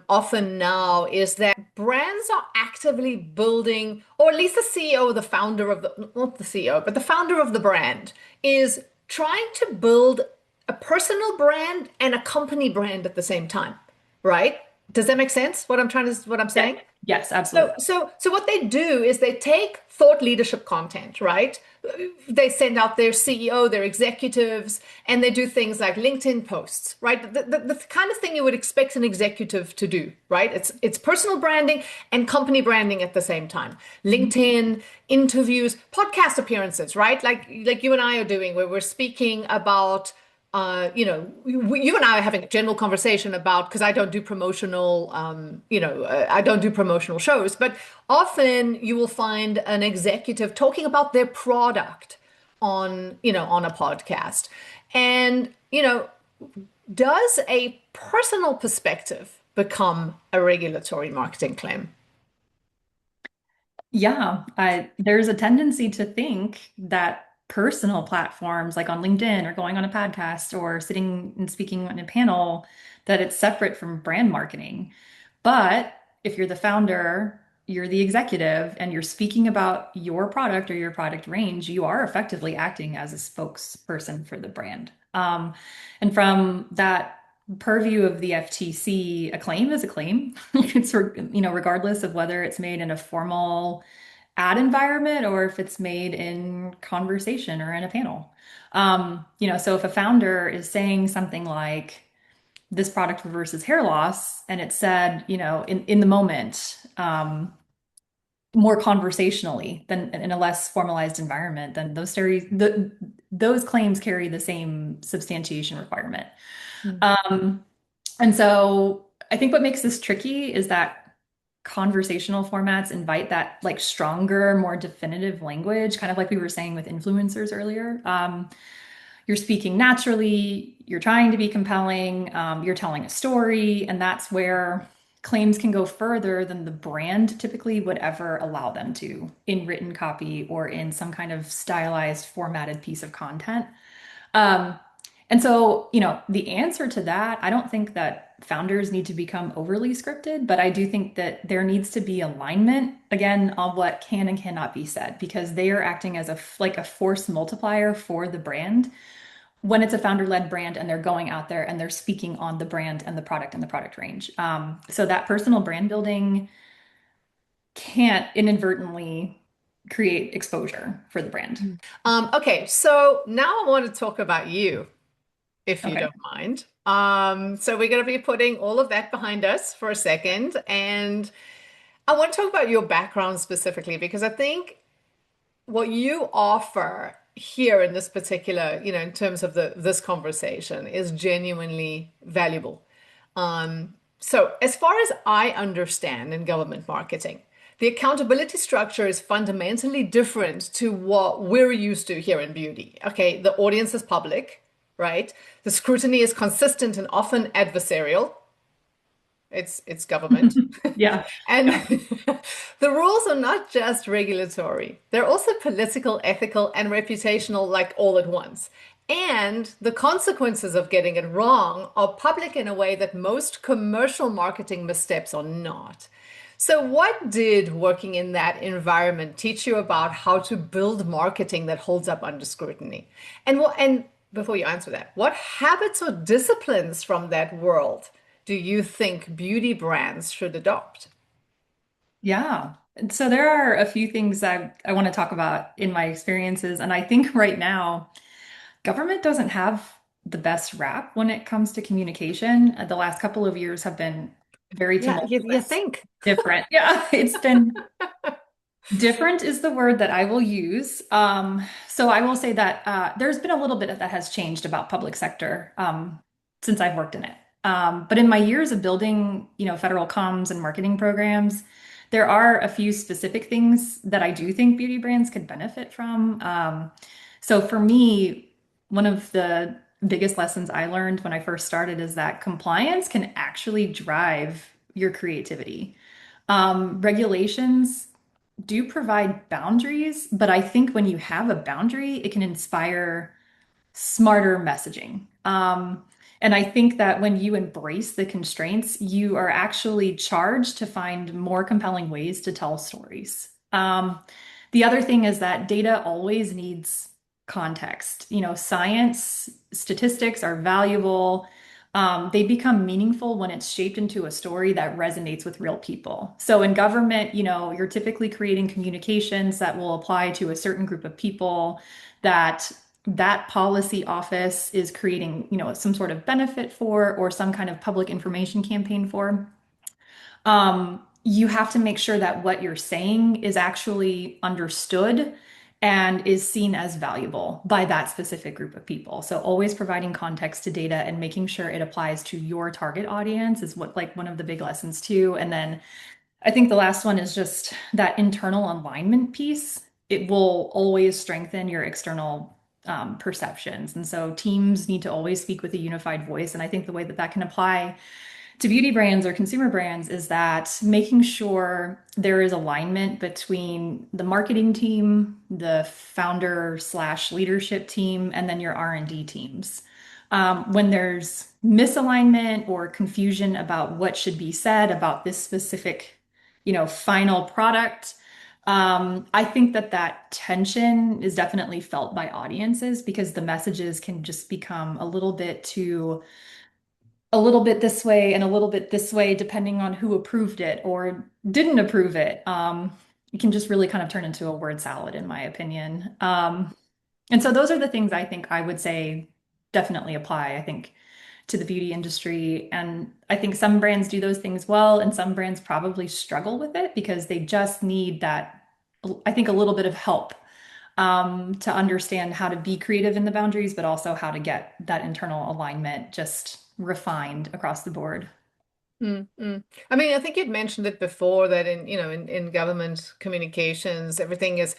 often now is that brands are actively building, or at least the CEO or the founder of the, not the CEO, but the founder of the brand is trying to build a personal brand and a company brand at the same time, right? Does that make sense? What I'm Yeah. saying? Yes, So, absolutely. so, so what they do is they take thought leadership content, right? They send out their CEO, their executives, and they do things like LinkedIn posts, right? The kind of thing you would expect an executive to do, right? It's personal branding and company branding at the same time. LinkedIn, interviews, podcast appearances, right? Like you and I are doing, where we're speaking about you and I are having a general conversation about because I don't do promotional, I don't do promotional shows, but often you will find an executive talking about their product on a podcast. And, does a personal perspective become a regulatory marketing claim? Yeah, there's a tendency to think that personal platforms like on LinkedIn or going on a podcast or sitting and speaking on a panel, that it's separate from brand marketing. But if you're the founder you're the executive and you're speaking about your product or your product range, you are effectively acting as a spokesperson for the brand. And from that purview of the FTC, a claim is a claim. It's, regardless of whether it's made in a formal ad environment or if it's made in conversation or in a panel. So if a founder is saying something like this product reverses hair loss, and it said, in the moment, more conversationally than in a less formalized environment, then those claims carry the same substantiation requirement. Mm. Um, and so I think what makes this tricky is that conversational formats invite that like stronger, more definitive language, kind of like we were saying with influencers earlier. You're speaking naturally, you're trying to be compelling, you're telling a story, and that's where claims can go further than the brand typically would ever allow them to in written copy or in some kind of stylized, formatted piece of content. Um, and so, the answer to that, I don't think that founders need to become overly scripted, but I do think that there needs to be alignment again on what can and cannot be said because they are acting as a force multiplier for the brand when it's a founder-led brand and they're going out there and they're speaking on the brand and the product range. So that personal brand building can't inadvertently create exposure for the brand. Mm. Okay, so now I want to talk about you, if you Okay. don't mind. So we're going to be putting all of that behind us for a second, and I want to talk about your background specifically because I think what you offer here in this particular, in terms of this conversation is genuinely valuable. So as far as I understand in government marketing, the accountability structure is fundamentally different to what we're used to here in beauty. Okay, the audience is public, right? The scrutiny is consistent and often adversarial. It's government. Yeah. And Yeah. the rules are not just regulatory. They're also political, ethical, and reputational, like all at once. And the consequences of getting it wrong are public in a way that most commercial marketing missteps are not. So, what did working in that environment teach you about how to build marketing that holds up under scrutiny? And before you answer that, what habits or disciplines from that world do you think beauty brands should adopt? Yeah. And so there are a few things I want to talk about in my experiences. And I think right now, government doesn't have the best rap when it comes to communication. The last couple of years have been very Yeah, you tumultuous, think. different. Yeah, it's been different is the word that I will use. So I will say that there's been a little bit that has changed about public sector since I've worked in it. But in my years of building, federal comms and marketing programs, there are a few specific things that I do think beauty brands could benefit from. So for me, one of the biggest lessons I learned when I first started is that compliance can actually drive your creativity. Regulations do provide boundaries, but I think when you have a boundary, it can inspire smarter messaging. And I think that when you embrace the constraints, you are actually charged to find more compelling ways to tell stories. The other thing is that data always needs context. Science, statistics are valuable. They become meaningful when it's shaped into a story that resonates with real people. So in government, you're typically creating communications that will apply to a certain group of people that policy office is creating, some sort of benefit for or some kind of public information campaign for. You have to make sure that what you're saying is actually understood and is seen as valuable by that specific group of people. So always providing context to data and making sure it applies to your target audience is what like one of the big lessons too. And then I think the last one is just that internal alignment piece. It will always strengthen your external perceptions. And so teams need to always speak with a unified voice. And I think the way that that can apply to beauty brands or consumer brands is that making sure there is alignment between the marketing team, the founder slash leadership team, and then your R&D teams. When there's misalignment or confusion about what should be said about this specific final product. I think that that tension is definitely felt by audiences because the messages can just become a little bit this way and a little bit this way, depending on who approved it or didn't approve it. It can just really kind of turn into a word salad, in my opinion. And so those are the things I think I would say definitely apply, I think, to the beauty industry. And I think some brands do those things well, and some brands probably struggle with it because they just need that, I think, a little bit of help to understand how to be creative in the boundaries, but also how to get that internal alignment just refined across the board. Mm, mm. I mean, I think you'd mentioned it before that in government communications, everything is,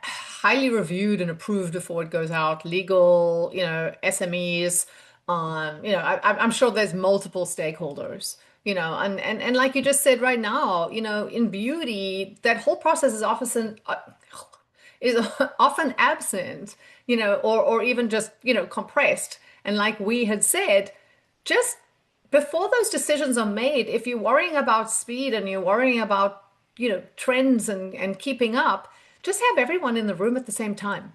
highly reviewed and approved before it goes out. Legal, SMEs, I'm sure there's multiple stakeholders, and like you just said right now, in beauty, that whole process is often absent, or even just, compressed. And like we had said, just before those decisions are made, if you're worrying about speed and you're worrying about, trends and keeping up, just have everyone in the room at the same time.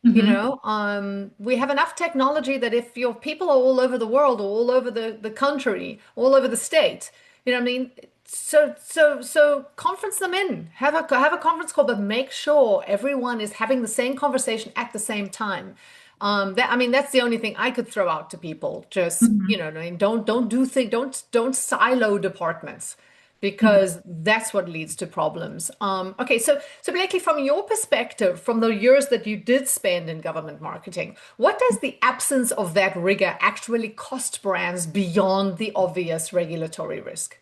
Hmm. We have enough technology that if your people are all over the world or all over the country, all over the state, what I mean? So conference them in. Have a conference call, but make sure everyone is having the same conversation at the same time. That's the only thing I could throw out to people. Just, Hmm. I mean, don't silo departments Hmm. because that's what leads to problems. Okay, so Blakely, from your perspective, from the years that you did spend in government marketing, what does the absence of that rigor actually cost brands beyond the obvious regulatory risk?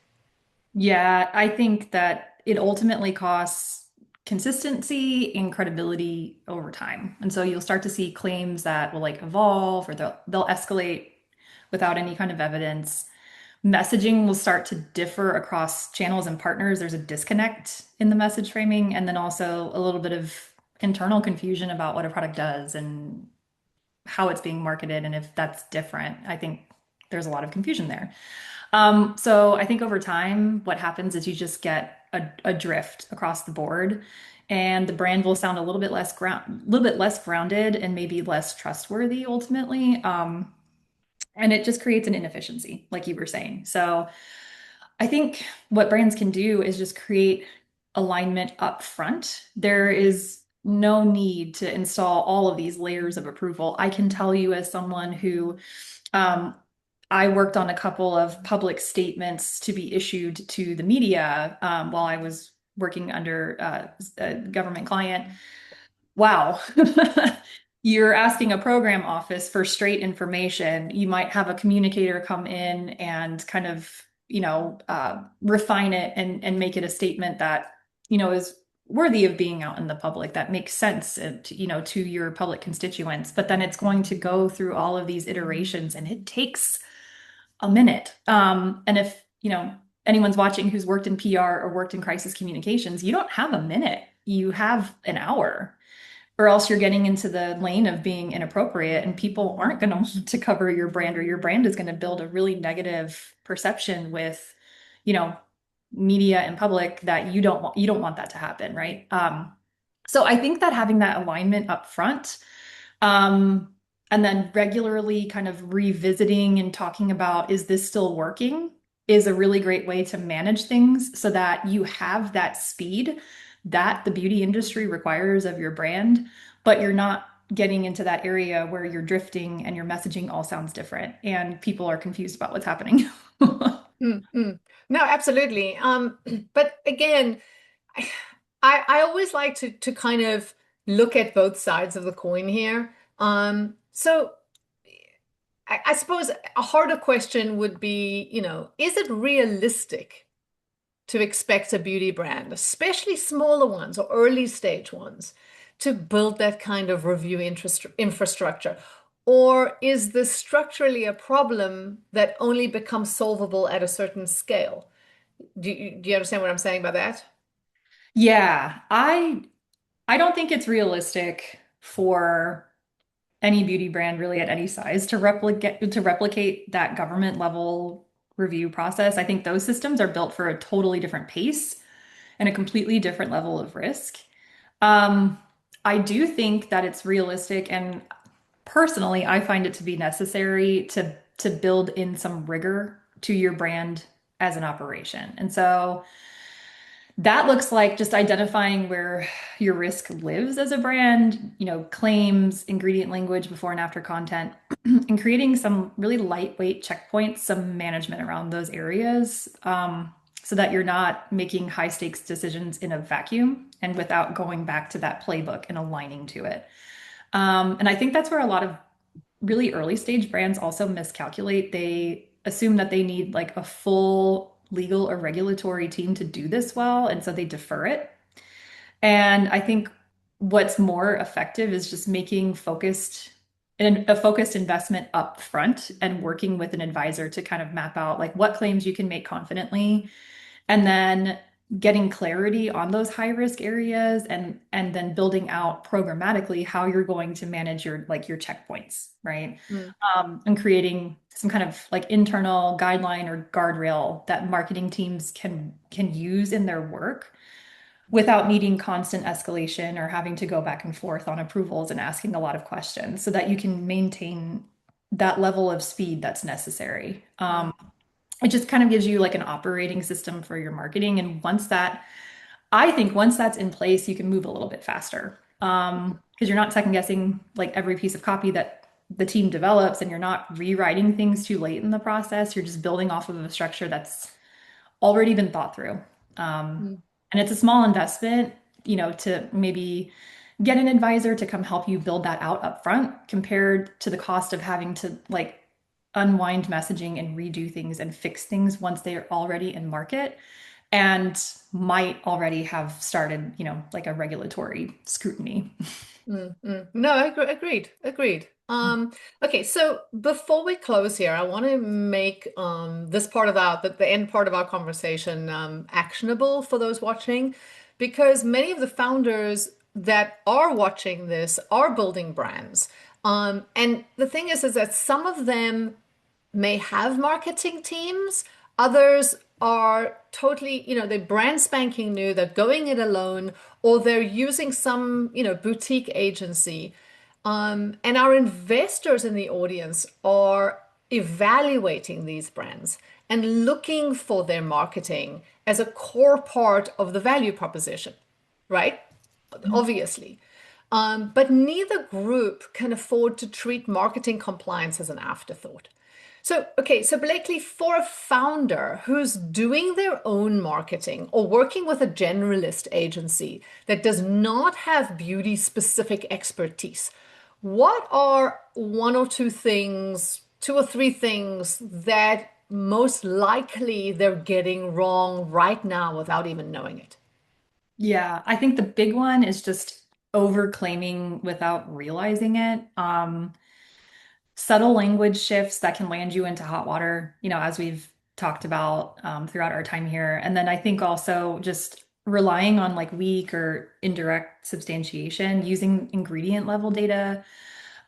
Yeah, I think that it ultimately costs consistency and credibility over time. And so you'll start to see claims that will like evolve or they'll escalate without any kind of evidence. Messaging will start to differ across channels and partners. There's a disconnect in the message framing, and then also a little bit of internal confusion about what a product does and how it's being marketed and if that's different. I think there's a lot of confusion there. So I think over time, what happens is you just get a drift across the board, and the brand will sound a little bit less grounded, and maybe less trustworthy ultimately. And it just creates an inefficiency, like you were saying. So I think what brands can do is just create alignment up front. There is no need to install all of these layers of approval. I can tell you, as someone who um, I worked on a couple of public statements to be issued to the media while I was working under a government client. Wow. You're asking a program office for straight information. You might have a communicator come in and kind of, refine it and make it a statement that, is worthy of being out in the public, that makes sense, to your public constituents. But then it's going to go through all of these iterations and it takes a minute. And if, anyone's watching who's worked in PR or worked in crisis communications, you don't have a minute. You have an hour, or else you're getting into the lane of being inappropriate and people aren't going to want to cover your brand, or your brand is going to build a really negative perception with, you know, media and public that you don't want that to happen, right? So I think that having that alignment up front, um, and then regularly kind of revisiting and talking about, is this still working, is a really great way to manage things so that you have that speed that the beauty industry requires of your brand, but you're not getting into that area where you're drifting and your messaging all sounds different and people are confused about what's happening. Mm, mm. No, absolutely. But again, I, I always like to kind of look at both sides of the coin here. So I suppose a harder question would be, is it realistic to expect a beauty brand, especially smaller ones or early stage ones, to build that kind of review infrastructure? Or is this structurally a problem that only becomes solvable at a certain scale? Do you understand what I'm saying by that? Yeah, I don't think it's realistic for any beauty brand really at any size to replicate that government level review process. I think those systems are built for a totally different pace and a completely different level of risk. Um, I do think that it's realistic, and personally, I find it to be necessary to build in some rigor to your brand as an operation. And so that looks like just identifying where your risk lives as a brand, claims, ingredient language, before and after content, and creating some really lightweight checkpoints, some management around those areas, so that you're not making high stakes decisions in a vacuum and without going back to that playbook and aligning to it. And I think that's where a lot of really early stage brands also miscalculate. They assume that they need like a full legal or regulatory team to do this well, and so they defer it. And I think what's more effective is just making a focused investment up front and working with an advisor to kind of map out like what claims you can make confidently, and then getting clarity on those high risk areas, and then building out programmatically how you're going to manage your checkpoints, right? Mm, And creating some kind of like internal guideline or guardrail that marketing teams can use in their work without needing constant escalation or having to go back and forth on approvals and asking a lot of questions, so that you can maintain that level of speed that's necessary. mm, It just kind of gives you like an operating system for your marketing. And I think once that's in place, you can move a little bit faster. Because you're not second guessing like every piece of copy that the team develops, and you're not rewriting things too late in the process. You're just building off of a structure that's already been thought through. Um, mm, and it's a small investment, to maybe get an advisor to come help you build that out up front, compared to the cost of having to like unwind messaging and redo things and fix things once they're already in market and might already have started, like a regulatory scrutiny. No, agreed. Okay, so before we close here, I want to make this part of the end part of our conversation actionable for those watching, because many of the founders that are watching this are building brands. And the thing is that some of them may have marketing teams. Others are totally, they're brand spanking new, they're going it alone, or they're using some, boutique agency. And our investors in the audience are evaluating these brands and looking for their marketing as a core part of the value proposition, right? Obviously. But neither group can afford to treat marketing compliance as an afterthought. So, okay, so Blakely, for a founder who's doing their own marketing or working with a generalist agency that does not have beauty specific expertise, what are one or two things, two or three things that most likely they're getting wrong right now without even knowing it? Yeah, I think the big one is just over claiming without realizing it. Subtle language shifts that can land you into hot water, as we've talked about throughout our time here. And then I think also just relying on like weak or indirect substantiation, using ingredient level data,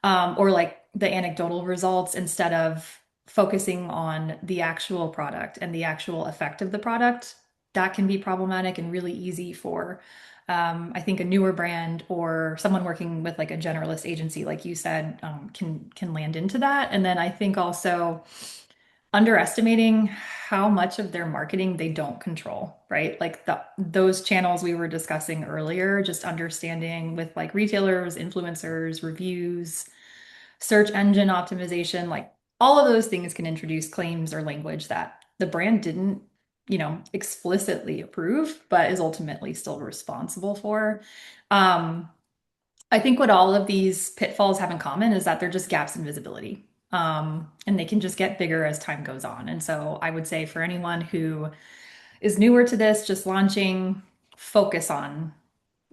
or like the anecdotal results instead of focusing on the actual product and the actual effect of the product. That can be problematic and really easy for, I think, a newer brand or someone working with like a generalist agency, like you said, can land into that. And then I think also underestimating how much of their marketing they don't control, right? Like those channels we were discussing earlier, just understanding with like retailers, influencers, reviews, search engine optimization, like all of those things can introduce claims or language that the brand didn't, explicitly approve, but is ultimately still responsible for. Um, I think what all of these pitfalls have in common is that they're just gaps in visibility. And they can just get bigger as time goes on. And so I would say for anyone who is newer to this, just launching, focus on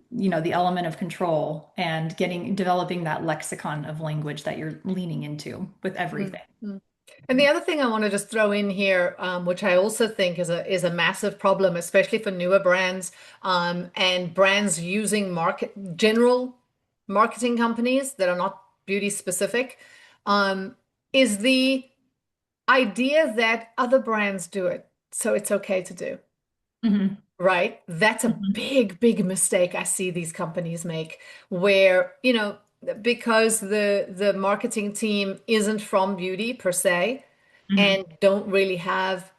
the element of control and developing that lexicon of language that you're leaning into with Mm, everything. mm. And the other thing I want to just throw in here, which I also think is a massive problem, especially for newer brands, and brands using general marketing companies that are not beauty specific, um, is the idea that other brands do it, so it's okay to do. Hmm. Right? That's a Hmm. big, big mistake I see these companies make where, because the marketing team isn't from beauty per se Hmm. and don't really have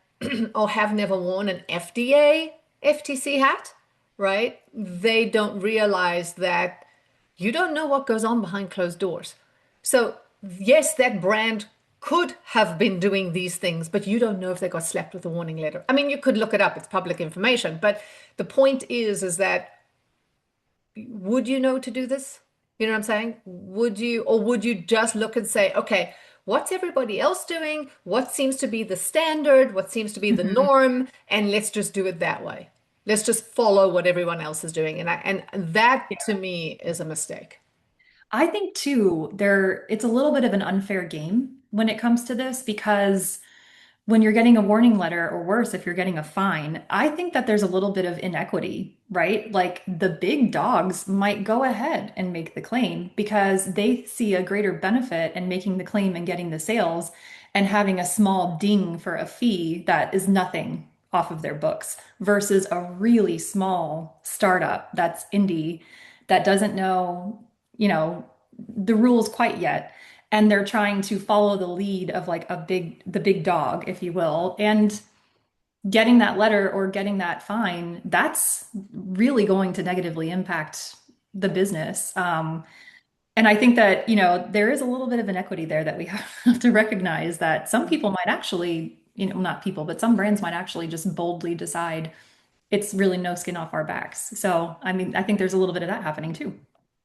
or have never worn an FDA FTC hat, right? They don't realize that you don't know what goes on behind closed doors. So, yes, that brand could have been doing these things, but you don't know if they got slapped with a warning letter. I mean, you could look it up, it's public information, but the point is that would you know to do this? You know what I'm saying? Would you, or would you just look and say, okay, what's everybody else doing? What seems to be the standard? What seems to be the Hmm. norm? And let's just do it that way. Let's just follow what everyone else is doing. And that to me is a mistake. I think too, it's a little bit of an unfair game when it comes to this because when you're getting a warning letter, or worse, if you're getting a fine, I think that there's a little bit of inequity, right? Like the big dogs might go ahead and make the claim because they see a greater benefit in making the claim and getting the sales and having a small ding for a fee that is nothing off of their books versus a really small startup that's indie that doesn't know, you know, the rules quite yet, and they're trying to follow the lead of like the big dog, if you will, and getting that letter or getting that fine, that's really going to negatively impact the business. And I think that, there is a little bit of inequity there that we have to recognize that some people might actually, not people, but some brands might actually just boldly decide it's really no skin off our backs. So, I mean, I think there's a little bit of that happening too.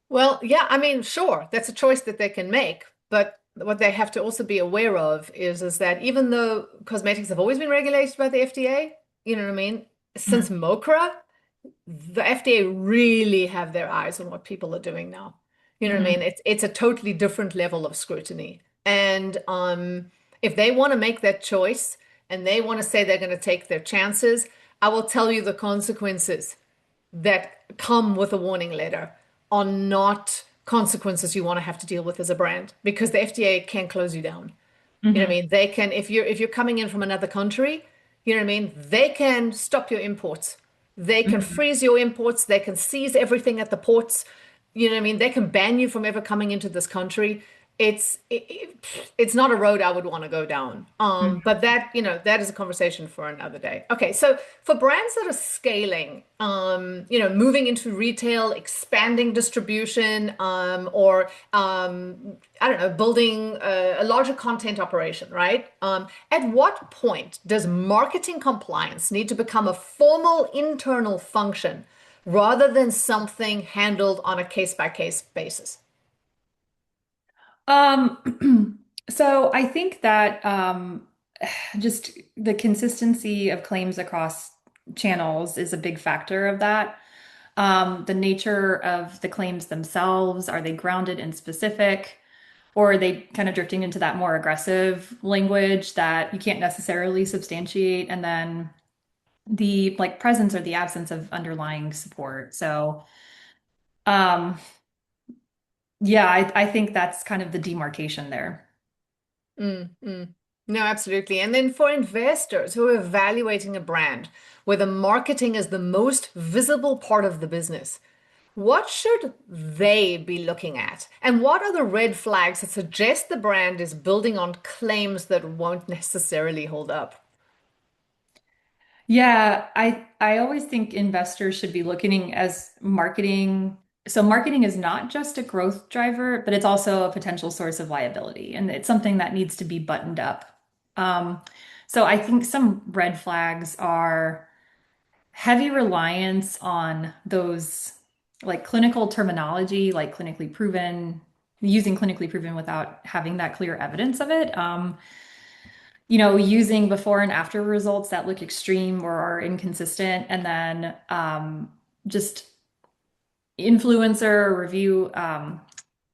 Well, yeah, I mean, sure, that's a choice that they can make, but what they have to also be aware of is that even though cosmetics have always been regulated by the FDA, you know what I mean? Since Mhm. MOCRA, the FDA really have their eyes on what people are doing now. You know what I mean? Mhm. It's a totally different level of scrutiny. And if they want to make that choice and they want to say they're going to take their chances, I will tell you the consequences that come with a warning letter are not consequences you want to have to deal with as a brand because the FDA can close you down. You know what I Mhm. mean? They can, if you're coming in from another country, you know what I mean? They can stop your imports. They can Mhm. freeze your imports. They can seize everything at the ports. You know what I mean? They can ban you from ever coming into this country. It's not a road I would want to go down. Mhm. But that is a conversation for another day. Okay, so for brands that are scaling, moving into retail, expanding distribution, or I don't know, building a larger content operation, right? At what point does marketing compliance need to become a formal internal function rather than something handled on a case-by-case basis? So I think that just the consistency of claims across channels is a big factor of that. The nature of the claims themselves, are they grounded in specific, or are they kind of drifting into that more aggressive language that you can't necessarily substantiate? And then the like presence or the absence of underlying support. So, um, yeah, I think that's kind of the demarcation there. Mm, mm. No, absolutely. And then for investors who are evaluating a brand where the marketing is the most visible part of the business, what should they be looking at? And what are the red flags that suggest the brand is building on claims that won't necessarily hold up? Yeah, I always think investors should be looking as marketing. So marketing is not just a growth driver, but it's also a potential source of liability, and it's something that needs to be buttoned up. Um, so I think some red flags are heavy reliance on those like clinical terminology, like clinically proven, using clinically proven without having that clear evidence of it. Using before and after results that look extreme or are inconsistent, and then just influencer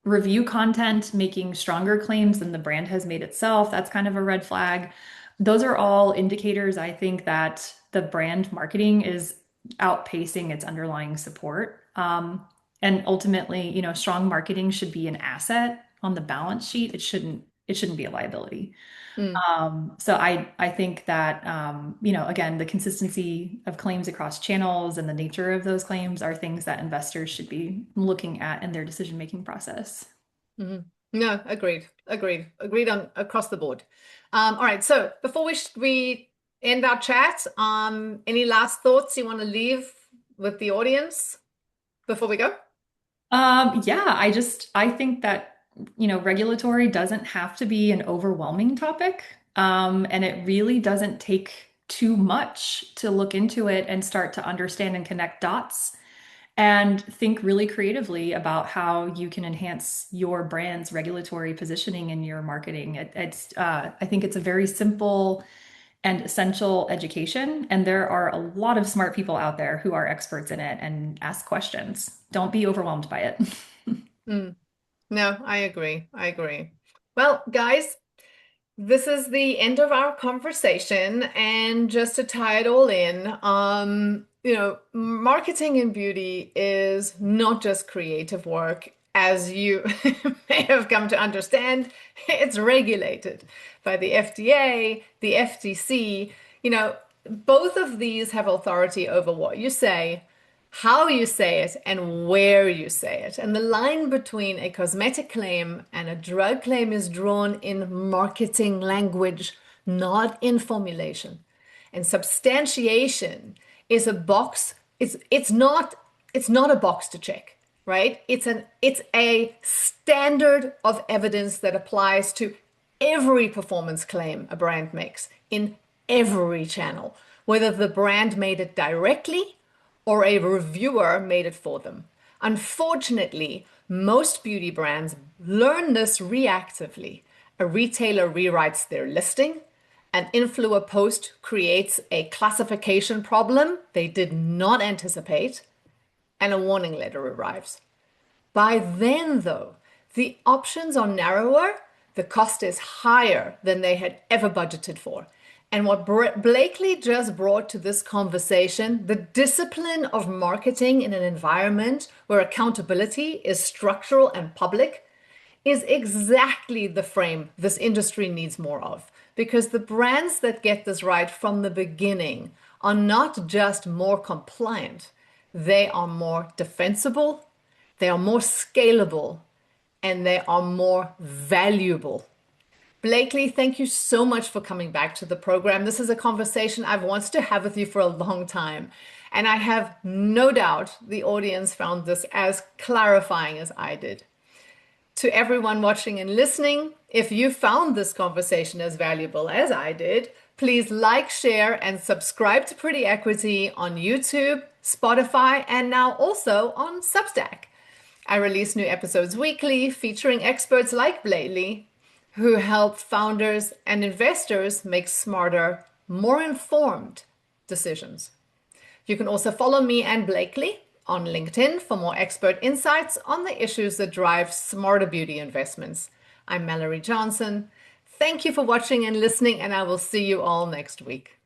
review content making stronger claims than the brand has made itself. That's kind of a red flag. Those are all indicators, I think, that the brand marketing is outpacing its underlying support. And ultimately, strong marketing should be an asset on the balance sheet. It shouldn't it shouldn't be a liability. Mm, So I think that again, the consistency of claims across channels and the nature of those claims are things that investors should be looking at in their decision-making process. mhm. No, agreed on across the board. All right, so before we end our chat, any last thoughts you want to leave with the audience before we go? Yeah, I think that, regulatory doesn't have to be an overwhelming topic. And it really doesn't take too much to look into it and start to understand and connect dots and think really creatively about how you can enhance your brand's regulatory positioning in your marketing. I think it's a very simple and essential education. And there are a lot of smart people out there who are experts in it and ask questions. Don't be overwhelmed by it. Mm, no, I agree. I agree. Well, guys, this is the end of our conversation. And just to tie it all in, marketing in beauty is not just creative work, as you may have come to understand. It's regulated by the FDA, the FTC. Both of these have authority over what you say, how you say it, and where you say it. And the line between a cosmetic claim and a drug claim is drawn in marketing language, not in formulation. And substantiation is a box. It's not a box to check, right? It's a standard of evidence that applies to every performance claim a brand makes in every channel, whether the brand made it directly or a reviewer made it for them. Unfortunately, most beauty brands learn this reactively. A retailer rewrites their listing, an influencer post creates a classification problem they did not anticipate, and a warning letter arrives. By then, though, the options are narrower, the cost is higher than they had ever budgeted for. And what Blakely just brought to this conversation, the discipline of marketing in an environment where accountability is structural and public, is exactly the frame this industry needs more of. Because the brands that get this right from the beginning are not just more compliant, they are more defensible, they are more scalable, and they are more valuable. Blakely, thank you so much for coming back to the program. This is a conversation I've wanted to have with you for a long time. And I have no doubt the audience found this as clarifying as I did. To everyone watching and listening, if you found this conversation as valuable as I did, please like, share, and subscribe to Pretty Equity on YouTube, Spotify, and now also on Substack. I release new episodes weekly featuring experts like Blakely who help founders and investors make smarter, more informed decisions. You can also follow me and Blakely on LinkedIn for more expert insights on the issues that drive smarter beauty investments. I'm Mallory Johnson. Thank you for watching and listening, and I will see you all next week.